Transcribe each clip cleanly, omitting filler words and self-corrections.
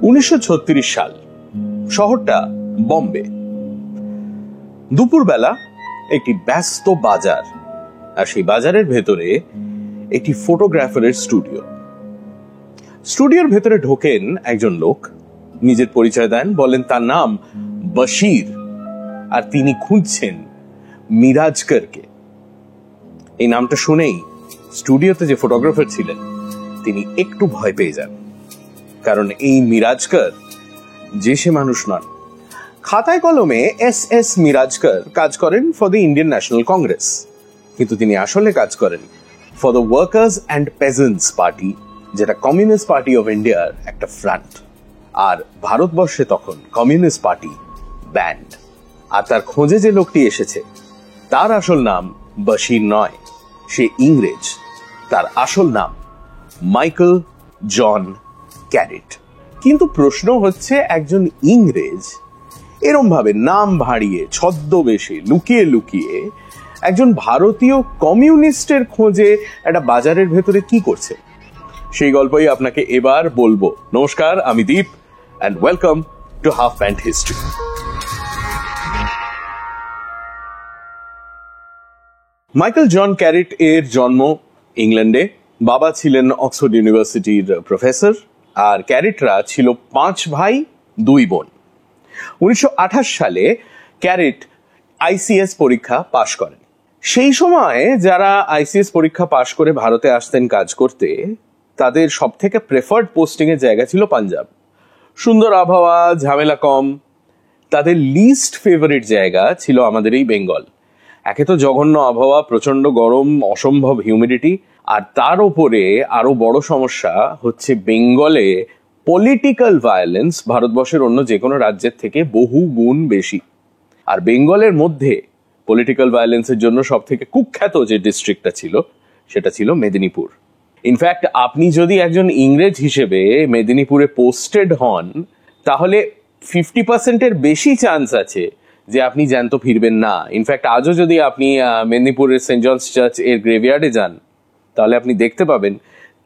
1936 সাল, শহরটা বম্বে। দুপুরবেলা একটি ব্যস্ত বাজার, আর সেই বাজারের ভেতরে একটি ফটোগ্রাফারের স্টুডিও। স্টুডিওর ভেতরে ঢোকেন একজন লোক, নিজের পরিচয় দেন, বলেন তার নাম বশির আর তিনি খুঁজছেন মিরাজকরকে। এই নামটা শুনেই স্টুডিওতে যে ফটোগ্রাফার ছিলেন তিনি একটু ভয় পেয়ে যান, কারণ এই মিরাজকর যে সে মানুষ নন। খাতায় কলমে এস মিরাজকর কাজ করেন for the Indian national Congress, কিন্তু তিনি আসলে কাজ করেন for the workers and peasants party, যেটা কমিউনিস্ট পার্টি অফ ইন্ডিয়ার একটা ফ্রন্ট। আর ভারতবর্ষে তখন কমিউনিস্ট পার্টি ব্যান্ড। আর তার খোঁজে যে লোকটি এসেছে তার আসল নাম বশির নয়, সে ইংরেজ। তার আসল নাম মাইকেল জন ক্যারেট। কিন্তু প্রশ্ন হচ্ছে, একজন ইংরেজ এরম ভাবে নাম ভাড়িয়ে, ছদ্মবেশে, লুকিয়ে লুকিয়ে একজন ভারতীয় কমিউনিস্টের খোঁজে একটা বাজারের ভেতরে কি করছে, সেই গল্পই আপনাকে এবার বলবো। নমস্কার, আমি Deep and welcome to Half Pant History. Michael John Carritt এর জন্ম ইংল্যান্ডে। বাবা ছিলেন অক্সফোর্ড ইউনিভার্সিটির প্রফেসর, আর ক্যারেটরা ছিল 5 ভাই 2 বোন। 1928 সালে ক্যারেট আইসিএস পরীক্ষা পাশ করেন। সেই সময় যারা আইসিএস পরীক্ষা পাশ করে ভারতে আসতেন কাজ করতে, তাদের সব থেকে প্রেফার্ড পোস্টিং এর জায়গা ছিল পাঞ্জাব। সুন্দর আবহাওয়া, ঝামেলা কম। তাদের লিস্ট ফেভারিট জায়গা ছিল আমাদের এই বেঙ্গল। একে তো জঘন্য আবহাওয়া, প্রচন্ড গরম, অসম্ভব হিউমিডিটি, আর তার উপরে আরো বড় সমস্যা হচ্ছে বেঙ্গলে পলিটিক্যাল ভায়োলেন্স ভারতবর্ষের অন্য যে কোনো রাজ্যের থেকে বহু গুণ বেশি। আর বেঙ্গলের মধ্যে পলিটিক্যাল ভায়োলেন্সের জন্য সব থেকে কুখ্যাত যে ডিস্ট্রিক্টটা ছিল সেটা ছিল মেদিনীপুর। ইনফ্যাক্ট আপনি যদি একজন ইংরেজ হিসেবে মেদিনীপুরে পোস্টেড হন, তাহলে 50% বেশি চান্স আছে যে আপনি জ্যান্ত ফিরবেন না। ইনফ্যাক্ট আজও যদি আপনি মেদিনীপুরের সেন্ট জনস চার্চ এর গ্রেভইয়ার্ডে যান, তাহলে আপনি দেখতে পাবেন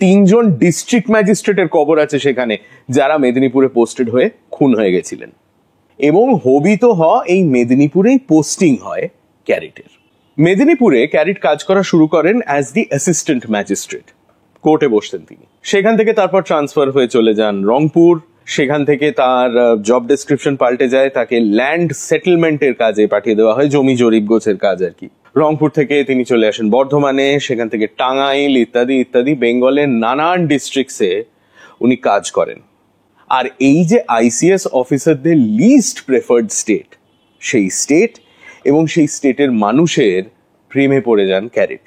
3 জন ডিস্ট্রিক্ট ম্যাজিস্ট্রেটের কবর আছে সেখানে, যারা মেদিনীপুরে পোস্টেড হয়ে খুন হয়ে গেছিলেন। এবং হবিত এই মেদিনীপুরেই পোস্টিং হয় ক্যারেটের। মেদিনীপুরে ক্যারেট কাজ করা শুরু করেন অ্যাজ দি অ্যাসিস্ট্যান্ট ম্যাজিস্ট্রেট। কোর্টে বসতেন তিনি। সেখান থেকে তারপর ট্রান্সফার হয়ে চলে যান রংপুর। সেখান থেকে তার জব ডেসক্রিপশন পাল্টে যায়, তাকে ল্যান্ড সেটেলমেন্টের কাজে পাঠিয়ে দেওয়া হয়, জমি জরিপ গোছের কাজ আর কি। রংপুর থেকে তিনি চলে আসেন বর্ধমানে, সেখান থেকে টাঙ্গাইল ইত্যাদি ইত্যাদি বেঙ্গলের নানান ডিস্ট্রিক্টসে উনি কাজ করেন। আর এই যে আইসিএস অফিসারদের লিস্ট প্রেফার্ড স্টেট, সেই স্টেট এবং সেই স্টেটের মানুষের প্রেমে পড়ে যান ক্যারেট।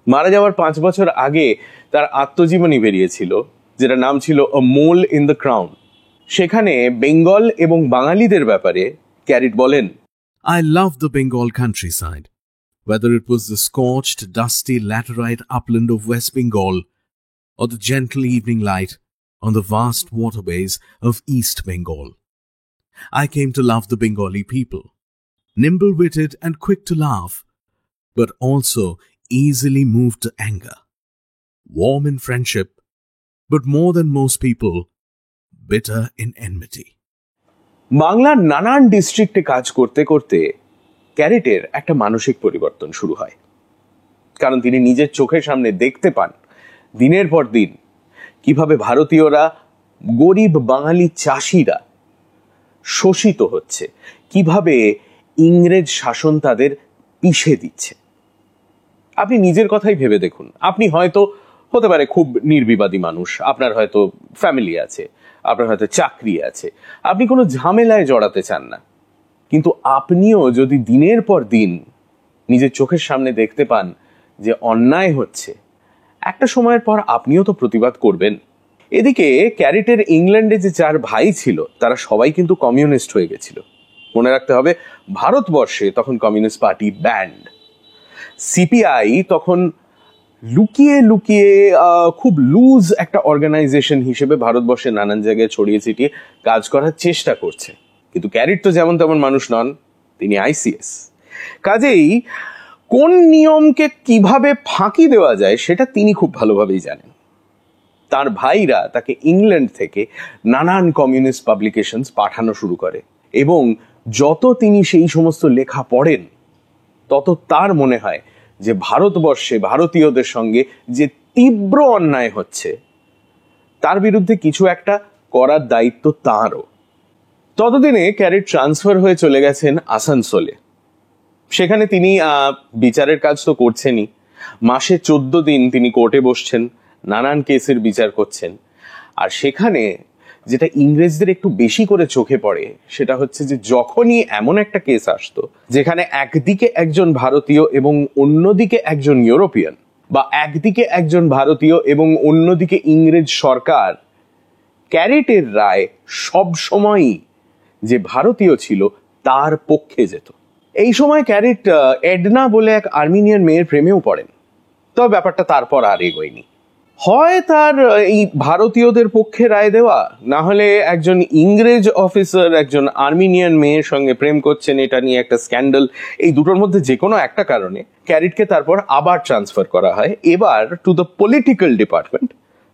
মারা যাওয়ার 5 বছর আগে তার আত্মজীবনী বেরিয়েছিল, যেটা নাম ছিল আ মোল ইন দ্য ক্রাউন। সেখানে বেঙ্গল এবং বাঙালিদের ব্যাপারে ক্যারেট বলেন, I love the Bengal countryside, whether it was the scorched, dusty laterite upland of West Bengal or the gentle evening light on the vast waterways of East Bengal. I came to love the Bengali people, nimble-witted and quick to laugh, but also easily moved to anger, warm in friendship, but more than most people, bitter in enmity. বাংলার নানান ডিস্ট্রিক্টে কাজ করতে করতে ক্যারেটের একটা মানসিক পরিবর্তন শুরু হয়, কারণ তিনি নিজের চোখের সামনে দেখতে পান দিনের পর দিন কিভাবে ভারতীয়রা, গরিব বাঙালি চাষিরা শোষিত হচ্ছে, কিভাবে ইংরেজ শাসন তাদের পিষে দিচ্ছে। আপনি নিজের কথাই ভেবে দেখুন, আপনি হয়তো হতে পারে খুব নির্বিবাদী মানুষ, আপনার হয়তো ফ্যামিলি আছে, আপনার হয়তো চাকরি আছে, আপনি কোনো ঝামেলায় জড়াতে চান না, কিন্তু আপনিও যদি দিনের পর দিন নিজের চোখের সামনে দেখতে পান যে অন্যায় হচ্ছে, একটা সময়ের পর আপনিও তো প্রতিবাদ করবেন। এদিকে ক্যারেটের ইংল্যান্ডে যে 4 ভাই ছিল তারা সবাই কিন্তু কমিউনিস্ট হয়ে গেছিল। মনে রাখতে হবে, ভারতবর্ষে তখন কমিউনিস্ট পার্টি ব্যান্ড। সিপিআই তখন লুকিয়ে লুকিয়ে খুব লুজ একটা অর্গানাইজেশন হিসেবে ভারতবর্ষের নানান জায়গায় ছড়িয়ে ছিটিয়ে কাজ করার চেষ্টা করছে। কিন্তু ক্যারেট তো যেমন তেমন মানুষ নন, তিনি আইসিএস। কাজেই কোন নিয়মকে কিভাবে ফাঁকি দেওয়া যায় সেটা তিনি খুব ভালোভাবেই জানেন। তার ভাইরা তাকে ইংল্যান্ড থেকে নানান কমিউনিস্ট পাবলিকেশনস পাঠানো শুরু করে, এবং যত তিনি সেই সমস্ত লেখা পড়েন তত তার মনে হয় যে ভারতবর্ষে ভারতীয়দের সঙ্গে যে তীব্র অন্যায় হচ্ছে তার বিরুদ্ধে কিছু একটা করার দায়িত্ব তাঁরও। ততদিনে ক্যারেট ট্রান্সফার হয়ে চলে গেছেন আসানসোলে। সেখানে তিনি বিচারের কাজ তো করছেনই, মাসে 14 দিন তিনি কোর্টে বসছেন, নানান কেসের বিচার করছেন। আর সেখানে যেটা ইংরেজদের একটু বেশি করে চোখে পড়ে সেটা হচ্ছে যে যখনই এমন একটা কেস আসতো যেখানে একদিকে একজন ভারতীয় এবং অন্যদিকে একজন ইউরোপিয়ান, বা একদিকে একজন ভারতীয় এবং অন্যদিকে ইংরেজ সরকার, ক্যারেটের রায় সব সময়ই যে ভারতীয় ছিল তার পক্ষে যেত। এই সময় ক্যারেট এডনা বলে এক আর্মেনিয়ান মেয়ের প্রেমেও পড়েন। তবে ব্যাপারটা তারপর আর এগোয়নি। হয় তার এই ভারতীয়দের পক্ষে রায় দেওয়া, না হলে একজন ইংরেজ অফিসার একজন আর্মেনিয়ান মেয়ের সঙ্গে প্রেম করছেন এটা নিয়ে একটা স্ক্যান্ডাল, এই দুটোর মধ্যে যে কোনো একটা কারণে ক্যারেটকে তারপর আবার ট্রান্সফার করা হয়, এবার টু দ্য পলিটিক্যাল ডিপার্টমেন্ট।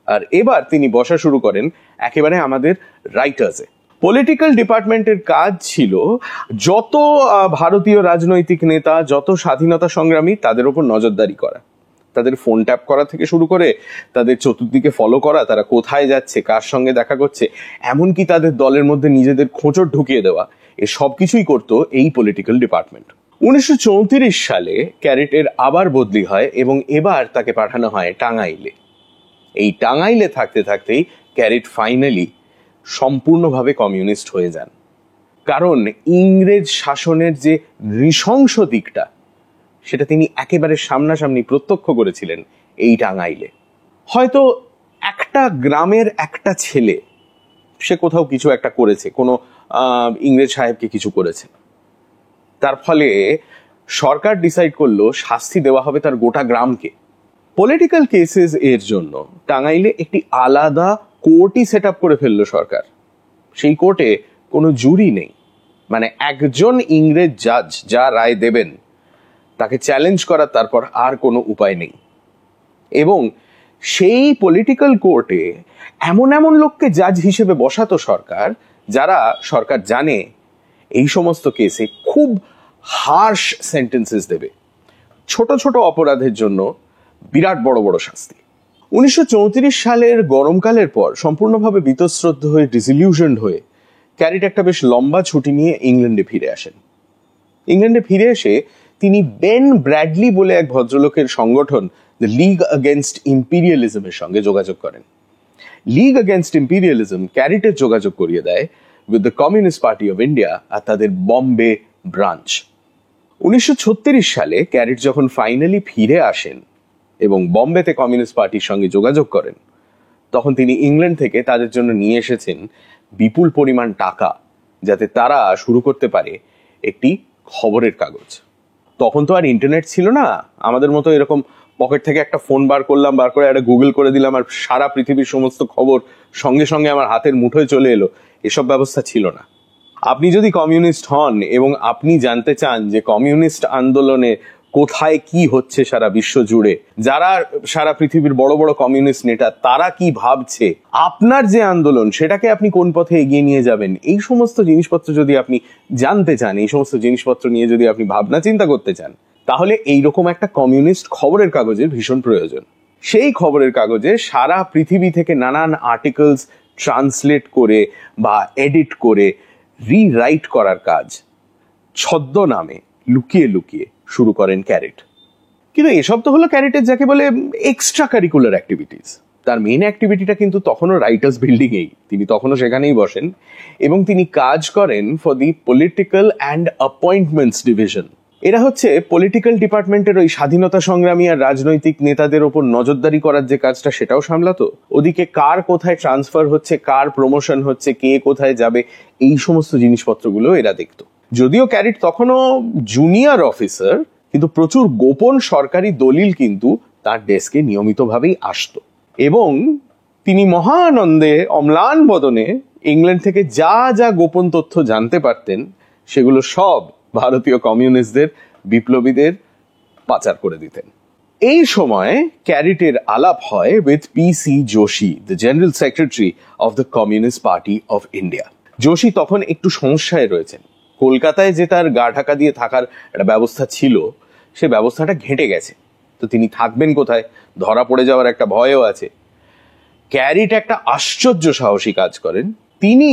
আর এবার তিনি বসা শুরু করেন একেবারে আমাদের রাইটার্সে। পলিটিক্যাল ডিপার্টমেন্টের কাজ ছিল যত ভারতীয় রাজনৈতিক নেতা, যত স্বাধীনতা সংগ্রামী, তাদের উপর নজরদারি করা, তাদের ফোন ট্যাপ করা থেকে শুরু করে তাদের চতুর্দিকে ফলো করা, তারা কোথায় যাচ্ছে, কার সঙ্গে দেখা করছে, এমনকি তাদের দলের মধ্যে নিজেদের খোঁচর ঢুকিয়ে দেওয়া, এ সব কিছুই করতো এই পলিটিক্যাল ডিপার্টমেন্ট। 1934 সালে ক্যারেটের আবার বদলি হয় এবং এবার তাকে পাঠানো হয় টাঙ্গাইলে। এই টাঙ্গাইলে থাকতে থাকতেই ক্যারেট ফাইনালি সম্পূর্ণভাবে কমিউনিস্ট হয়ে যান, কারণ ইংরেজ শাসনের যে নৃশংস দিকটা সেটা তিনি একেবারে সামনাসামনি প্রত্যক্ষ করেছিলেন এই টাঙ্গাইলে। হয়তো একটা গ্রামের একটা ছেলে সে কোথাও কিছু একটা করেছে, কোনো ইংরেজ সাহেবকে কিছু করেছে, তার ফলে সরকার ডিসাইড করলো শাস্তি দেওয়া হবে তার গোটা গ্রামকে। পলিটিক্যাল কেসেস এর জন্য টাঙ্গাইলে একটি আলাদা কোর্টই সেট আপ করে ফেললো সরকার। সেই কোর্টে কোনো জুরি নেই, মানে একজন ইংরেজ জাজ যা রায় দেবেন তাকে চ্যালেঞ্জ করার তারপর আর কোনো উপায় নেই। এবং সেই পলিটিক্যাল কোর্টে এমন এমন লোককে জাজ হিসেবে বসাতো সরকার, যারা সরকার জানে এই সমস্ত কেসে খুব হার্শ সেন্টেন্সেস দেবে, ছোট ছোট অপরাধের জন্য বিরাট বড় বড় শাস্তি। 1934 সালের গরমকালের পর সম্পূর্ণভাবে বীতশ্রদ্ধ হয়ে, ডিসিলিউশনড হয়ে ক্যারেট একটা বেশ লম্বা ছুটি নিয়ে ইংল্যান্ডে ফিরে আসেন। ইংল্যান্ডে ফিরে এসে তিনি বেন ব্র্যাডলি বলে এক ভদ্রলোকের সংগঠন দ্য লিগ এগেনস্ট ইম্পিরিয়ালিজমের সঙ্গে যোগাযোগ করেন। লিগ এগেনস্ট ইম্পিরিয়ালিজম ক্যারেটের যোগাযোগ করিয়ে দেয় with the Communist Party of India আর তাদের বম্বে ব্রাঞ্চ। 1936 সালে ক্যারেট যখন ফাইনালি ফিরে আসেন এবং বম্বেতে কমিউনিস্ট পার্টির সঙ্গে যোগাযোগ করেন, তখন তিনি ইংল্যান্ড থেকে তাদের জন্য নিয়ে এসেছেন বিপুল পরিমাণ টাকা, যাতে তারা শুরু করতে পারে একটি খবরের কাগজ। তখন তো আর ইন্টারনেট ছিল না, আমাদের মতো এরকম পকেট থেকে একটা ফোন বার করলাম, বার করে একটা গুগল করে দিলাম আর সারা পৃথিবীর সমস্ত খবর সঙ্গে সঙ্গে আমার হাতের মুঠোয় চলে এলো, এসব ব্যবস্থা ছিল না। আপনি যদি কমিউনিস্ট হন এবং আপনি জানতে চান যে কমিউনিস্ট আন্দোলনে কোথায় কি হচ্ছে সারা বিশ্ব জুড়ে, যারা সারা পৃথিবীর বড় বড় কমিউনিস্ট নেতা তারা কি ভাবছে, আপনার যে আন্দোলন সেটাকে আপনি কোন পথে এগিয়ে নিয়ে যাবেন, এই সমস্ত জিনিসপত্র যদি আপনি জানতে চান, এই সমস্ত জিনিসপত্র নিয়ে যদি আপনি ভাবনা চিন্তা করতে চান, তাহলে এইরকম একটা কমিউনিস্ট খবরের কাগজের ভীষণ প্রয়োজন। সেই খবরের কাগজে সারা পৃথিবী থেকে নানান আর্টিকেলস ট্রান্সলেট করে বা এডিট করে রিরাইট করার কাজ ছদ্মনামে লুকিয়ে লুকিয়ে শুরু করেন ক্যারেট। কিন্তু এসব তো হলো ক্যারেটের যাকে বলে এক্সট্রা কারিকুলার অ্যাক্টিভিটিস। তার মেইন অ্যাক্টিভিটিটা কিন্তু তখনও রাইটার্স বিল্ডিংয়েই, তিনি তখনও সেখানেই বসেন এবং তিনি কাজ করেন for the political and appointments division. এরা হচ্ছে পলিটিক্যাল ডিপার্টমেন্টের ওই স্বাধীনতা সংগ্রামী আর রাজনৈতিক নেতাদের ওপর নজরদারি করার যে কাজটা সেটাও সামলাতো, ওদিকে কার কোথায় ট্রান্সফার হচ্ছে, কার প্রমোশন হচ্ছে, কে কোথায় যাবে, এই সমস্ত জিনিসপত্রগুলো এরা দেখতো। যদিও ক্যারেট তখনও জুনিয়র অফিসার, কিন্তু প্রচুর গোপন সরকারি দলিল কিন্তু তার ডেস্কে নিয়মিতভাবেই আসতো এবং তিনি মহানন্দে অম্লান বদনে ইংল্যান্ড থেকে যা যা গোপন তথ্য জানতে পারতেন সেগুলো সব ভারতীয় কমিউনিস্টদের, বিপ্লবীদের পাচার করে দিতেন। এই সময় ক্যারিটের আলাপ হয় with PC. Joshi, the general secretary of the Communist Party of India. Joshi তখন একটু সমস্যায় রয়েছেন। কলকাতায় যে তার গা ঢাকা দিয়ে থাকার একটা ব্যবস্থা ছিল, সে ব্যবস্থাটা ঘেঁটে গেছে। তো তিনি থাকবেন কোথায়, ধরা পড়ে যাওয়ার একটা ভয়ও আছে। ক্যারিট একটা আশ্চর্য সাহসী কাজ করেন। তিনি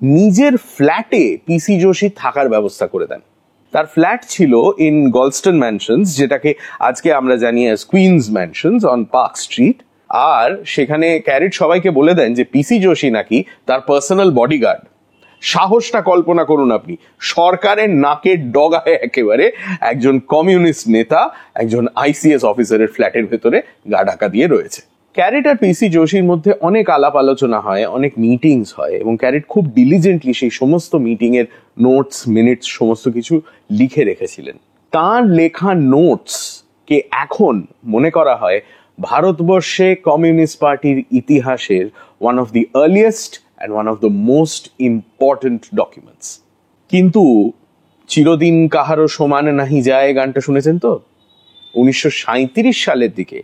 নিজের ফ্ল্যাটে পি.সি. যোশী থাকার ব্যবস্থা করে দেন। তার ফ্ল্যাট ছিল ইন গলস্টন ম্যানশনস, যেটাকে আজকে আমরা জানি as Queens Mansions on Park Street. আর সেখানে ক্যারিট সবাইকে বলে দেন যে পি.সি. যোশী নাকি তার পার্সোনাল বডিগার্ড। সাহসটা কল্পনা করুন আপনি, সরকারের নাকের ডগায় একেবারে একজন কমিউনিস্ট নেতা একজন আইসিএস অফিসারের ফ্ল্যাটের ভেতরে গা ঢাকা দিয়ে রয়েছে। ক্যারিট আর পি.সি. যোশীর মধ্যে অনেক আলাপ আলোচনা হয়, অনেক মিটিংস হয়, এবং ক্যারিট খুব ডিলিজেন্টলি সেই সমস্ত মিটিং এর নোটস, মিনিটস সমস্ত কিছু লিখে রেখেছিলেন। তার লেখা নোটস কে এখন মনে করা হয় ভারতবর্ষে কমিউনিস্ট পার্টির ইতিহাসের one of the earliest and one of the most important documents. কিন্তু চিরদিন কাহারও সমান নাহি যায় গানটা শুনেছেন তো? 1937 সালের দিকে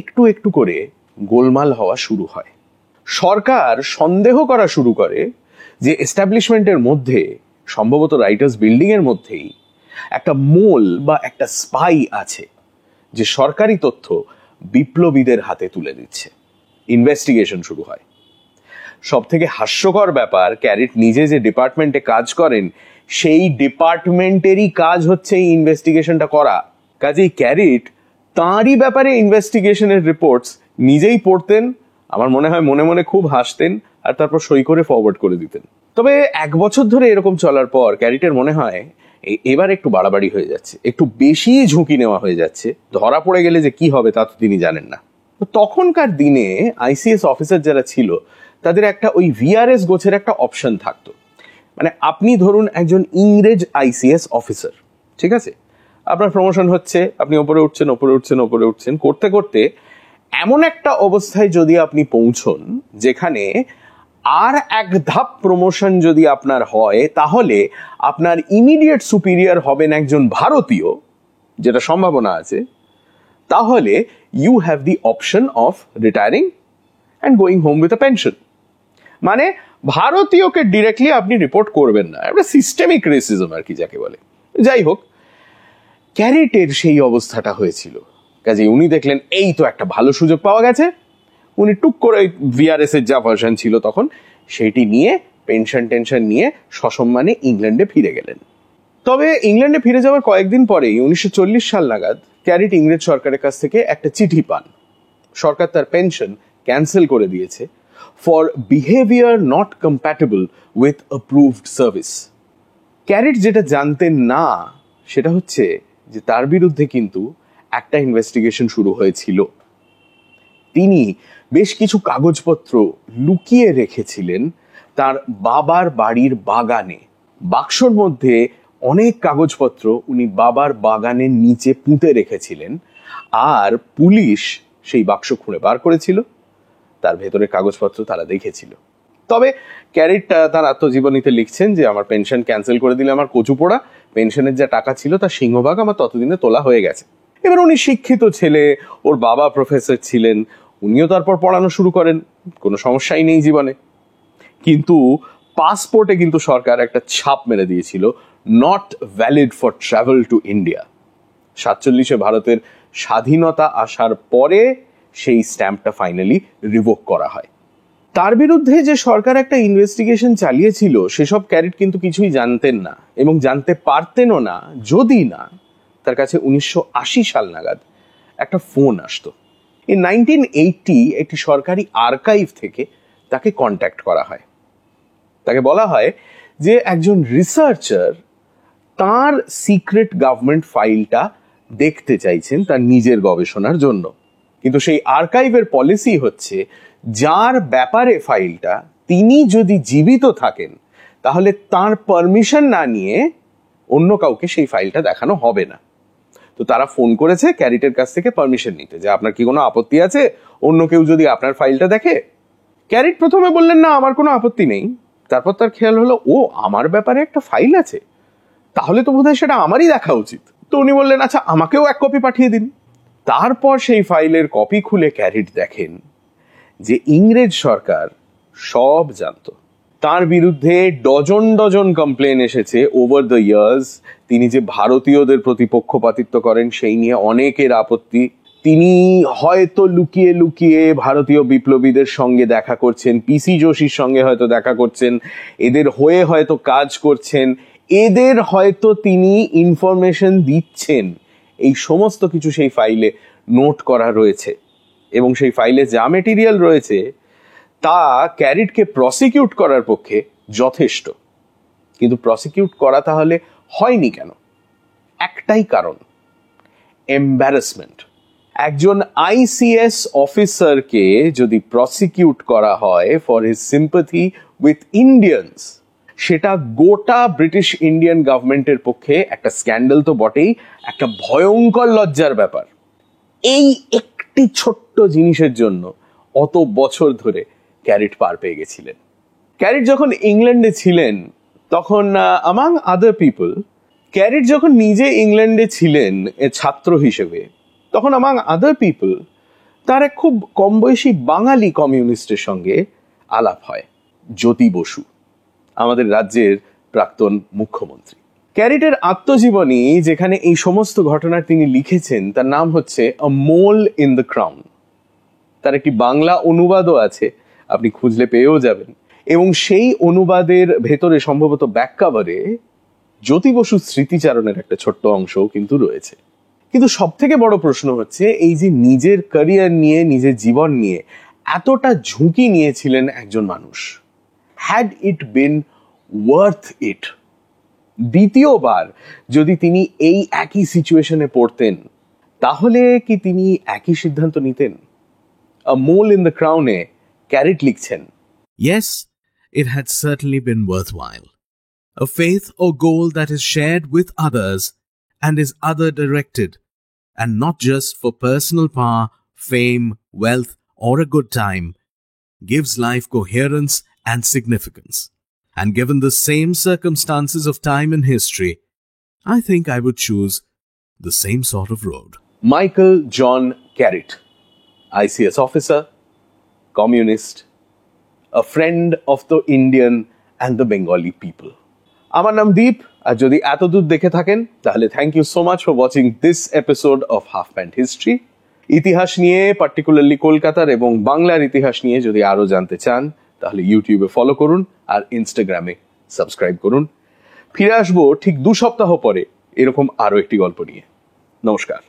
একটু একটু করে গোলমাল হওয়া শুরু হয়। সরকার সন্দেহ করা শুরু করে যে এস্টাবলিশমেন্টের মধ্যে, সম্ভবত রাইটার্স বিল্ডিং এর মধ্যেই একটা মোল বা একটা স্পাই আছে, যে সরকারি তথ্য বিপ্লবীদের হাতে তুলে দিচ্ছে। ইনভেস্টিগেশন শুরু হয়। সব থেকে হাস্যকর ব্যাপার, ক্যারিট নিজে যে ডিপার্টমেন্টে কাজ করেন, সেই ডিপার্টমেন্টেরই কাজ হচ্ছে এই ইনভেস্টিগেশনটা করা। কাজেই ক্যারিট তাঁরই ব্যাপারে ইনভেস্টিগেশনের রিপোর্টস নিজেই পড়তেন, আমার মনে হয় মনে মনে খুব হাসতেন, আর তারপর সই করে ফরওয়ার্ড করে দিতেন। তবে 1 বছর ধরে এরকম চলার পর ক্যারিটের মনে হয় এবার একটু বাড়াবাড়ি হয়ে যাচ্ছে, একটু বেশি ঝুঁকি নেওয়া হয়ে যাচ্ছে। ধরা পড়ে গেলে যে কি হবে তা তো তিনি জানেন না। তখনকার দিনে আইসিএস অফিসার যারা ছিল তাদের একটা ওই ভিআরএস গোছের একটা অপশন থাকতো। মানে আপনি ধরুন একজন ইংরেজ আইসিএস অফিসার, ঠিক আছে, আপনার প্রমোশন হচ্ছে, আপনি ওপরে উঠছেন ওপরে উঠছেন ওপরে উঠছেন, করতে করতে এমন একটা অবস্থায় যদি আপনি পৌঁছন যেখানে আর এক ধাপ প্রমোশন যদি আপনার হয়, তাহলে আপনার ইমিডিয়েট সুপিরিয়র হবেন একজন ভারতীয়, যেটা সম্ভাবনা আছে, তাহলে you have the option of retiring and going home with a pension. মানে ভারতীয়কে ডিরেক্টলি আপনি রিপোর্ট করবেন না, একটা সিস্টেমিক রেসিজম আর কি যাকে বলে। যাই হোক, ক্যারিটের সেই অবস্থাটা হয়েছিল। কাজে উনি দেখলেন এই তো একটা ভালো সুযোগ পাওয়া গেছে। উনি টুক করে ভিআরএস এর যা ভার্সন ছিল তখন, সেইটি নিয়ে পেনশন টেনশন নিয়ে সসম্মানে ইংল্যান্ডে ফিরে গেলেন। তবে ইংল্যান্ডে ফিরে যাওয়ার কয়েকদিন পরেই 1940 সাল নাগাদ ক্যারিট ইংরেজ সরকারের কাছ থেকে একটা চিঠি পান। সরকার তার পেনশন ক্যান্সেল করে দিয়েছে for behaviour not compatible with approved service. Carritt যেটা জানতেন না সেটা হচ্ছে যে তার বিরুদ্ধে কিন্তু একটা ইনভেস্টিগেশন শুরু হয়েছিল। তিনি বেশ কিছু কাগজপত্র লুকিয়ে রেখেছিলেন তার বাবার বাড়ির বাগানে। বাক্সর মধ্যে অনেক কাগজপত্র উনি বাবার বাগানের নিচে পুঁতে রেখেছিলেন, আর পুলিশ সেই বাক্স খুঁড়ে বার করেছিল, তার ভেতরে কাগজপত্র তারা দেখেছিল। তবে ক্যারিট তার আত্মজীবনীতে লিখছেন যে আমার পেনশন ক্যান্সেল করে দিলে আমার কচু পোড়া, পেনশনের যা টাকা ছিল তার সিংহভাগ আমার ততদিনে তোলা হয়ে গেছে। এবার উনি শিক্ষিত ছেলে, ওর বাবা প্রফেসর ছিলেন, উনিও তারপর পড়ানো শুরু করেন, কোনো সমস্যাই নেই জীবনে। কিন্তু পাসপোর্টে কিন্তু সরকার একটা ছাপ মেরে দিয়েছিল, not valid for travel to India. 47-এ ভারতের স্বাধীনতা আসার পরে সেই স্ট্যাম্পটা ফাইনালি রিভোক করা হয়। তার বিরুদ্ধে যে সরকার একটা ইনভেস্টিগেশন চালিয়েছিল সেসব ক্যারিট কিন্তু কিছুই জানতেন না, এবং জানতে পারতেনও না যদি না তার কাছে 1980 সাল নাগাদ একটা ফোন আসতো। ইন 1980 একটি সরকারি আর্কাইভ থেকে তাকে কন্ট্যাক্ট করা হয়। তাকে বলা হয় যে একজন রিসার্চার তার সিক্রেট গভর্নমেন্ট ফাইলটা দেখতে চাইছেন তার নিজের গবেষণার জন্য। কিন্তু সেই আর্কাইভের পলিসি হচ্ছে যার ব্যাপারে ফাইলটা, তিনি যদি জীবিত থাকেন তাহলে তার পারমিশন না নিয়ে অন্য কাউকে সেই ফাইলটা দেখানো হবে না। তো তারা ফোন করেছে ক্যারিটের কাছ থেকে পারমিশন নিতে, যে আপনার কি কোনো আপত্তি আছে অন্য কেউ যদি আপনার ফাইলটা দেখে? ক্যারিট প্রথমে বললেন না, আমার কোনো আপত্তি নেই। তারপর তার খেয়াল হলো, ও আমার ব্যাপারে একটা ফাইল আছে, তাহলে তো বোধহয় সেটা আমারই দেখা উচিত। তো উনি বললেন, আচ্ছা আমাকেও এক কপি পাঠিয়ে দিন। তারপর সেই ফাইলের কপি খুলে ক্যারিট দেখেন যে ইংরেজ সরকার সব জানতো। তার বিরুদ্ধে ডজন ডজন কমপ্লেন এসেছে ওভার দ্য ইয়ার্স। তিনি যে ভারতীয়দের প্রতি পক্ষপাতিত্ব করেন সেই নিয়ে অনেকের আপত্তি। তিনি হয়তো লুকিয়ে লুকিয়ে ভারতীয় বিপ্লবীদের সঙ্গে দেখা করছেন, পিসি যোশীর সঙ্গে হয়তো দেখা করছেন, এদের হয়ে হয়তো কাজ করছেন, এদের হয়তো তিনি ইনফরমেশন দিচ্ছেন। এই সমস্ত কিছু সেই ফাইলে নোট করা রয়েছে এবং সেই ফাইলে যা মেটেরিয়াল রয়েছে তা ক্যারিটকে প্রসিকিউট করার পক্ষে যথেষ্ট। কিন্তু প্রসিকিউট করা তাহলে হয়নি কেন? একটাই কারণ, এম্বারাসমেন্ট। একজন আইসিএস অফিসারকে যদি প্রসিকিউট করা হয় for his sympathy with Indians, সেটা গোটা ব্রিটিশ ইন্ডিয়ান গভর্নমেন্টের পক্ষে একটা স্ক্যান্ডাল তো বটেই, একটা ভয়ঙ্কর লজ্জার ব্যাপার। এই একটি ছোট্ট জিনিসের জন্য অত বছর ধরে ক্যারিট পার পেয়ে গেছিলেন। ক্যারিট যখন ইংল্যান্ডে ছিলেন তখন আমাং আদার পিপল, ক্যারিট যখন নিজে ইংল্যান্ডে ছিলেন ছাত্র হিসেবে, তখন আমাং আদার পিপল তার এক খুব কম বয়সী বাঙালি কমিউনিস্টের সঙ্গে আলাপ হয়, জ্যোতি বসু, আমাদের রাজ্যের প্রাক্তন মুখ্যমন্ত্রী। ক্যারিটের আত্মজীবনী যেখানে এই সমস্ত ঘটনার তিনি লিখেছেন তার নাম হচ্ছে আ মোল ইন দ্য ক্রাউন। তার একটি বাংলা অনুবাদও আছে, আপনি খুঁজলে পেয়েও যাবেন। এবং সেই অনুবাদের ভেতরে সম্ভবত ব্যাক কভারে জ্যোতি বসুর স্মৃতিচারণের একটা ছোট্ট অংশও কিন্তু রয়েছে। কিন্তু সব থেকে বড় প্রশ্ন হচ্ছে এই যে নিজের ক্যারিয়ার নিয়ে, নিজের জীবন নিয়ে এতটা ঝুঁকি নিয়েছিলেন একজন মানুষ, had it bin worth it? দ্বিতীয়বার যদি তিনি এই একই সিচুয়েশনে পড়তেন তাহলে কি তিনি একই সিদ্ধান্ত নিতেন? আ মোল ইন দ্য ক্রাউনে ক্যারিট লিখছেন, Yes, it had certainly been worthwhile. A faith or goal that is shared with others and is other-directed, and not just for personal power, fame, wealth, or a good time, gives life coherence and significance. And given the same circumstances of time and history, I think I would choose the same sort of road. Michael John Carritt, ICS officer, communist, a friend of the Indian and the Bengali people. আমার নাম দীপ, আর যদি এতদূর দেখে থাকেন তাহলে thank you so much for watching this episode of Half Pant History. ইতিহাস নিয়ে, particularly কলকাতার এবং বাংলার ইতিহাস নিয়ে যদি আরো জানতে চান তাহলে ইউটিউবে ফলো করুন আর ইনস্টাগ্রামে সাবস্ক্রাইব করুন। ফিরে আসবো ঠিক 2 সপ্তাহ পরে এরকম আরো একটি গল্প নিয়ে। নমস্কার।